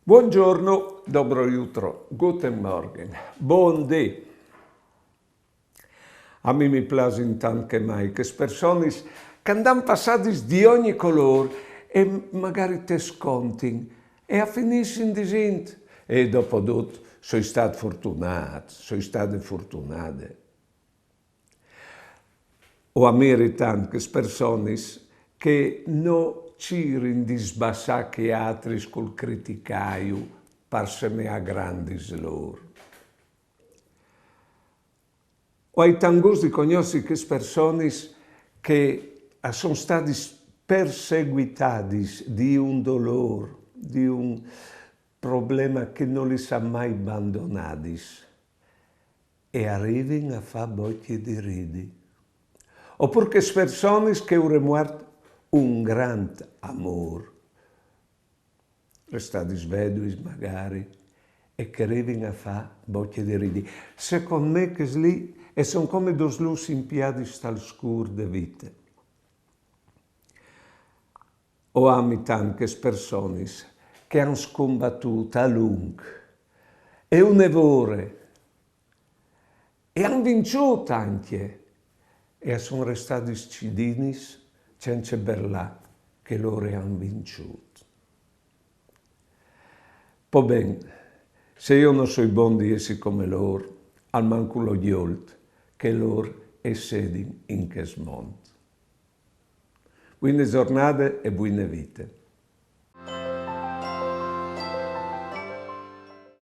Buongiorno, dobro jutro, guten Morgen, buon dì. A me mi piace intanto che mai che persone che hanno passati di ogni colore e magari te scontin e finiscono dicendo e dopo tutto sono state fortunate, sono state fortunate. O a me tante persone che non ci di sbassare che altri col criticaio parsene a grandi loro. O ai tangus di conosci che persone che sono stati perseguitati di un dolore, di un problema che non li sa mai abbandonati e arrivano a fare bocche di ridi. Oppure che persone che hanno muerto un grande amore, restati svedui magari, e che arrivano a fare bocche di ridi. Secondo me che lì sono come due luci impiadi dal scuro de vite. O ami tante persone che hanno scombattuto a lungo e un evore e hanno vinto anche e sono restati scidini senza berlà che loro hanno vinto. Poi bene, se io non sono buon di essere come loro, al manco lo giolt che loro e sedi in che smonto. Buone giornate e buone vite.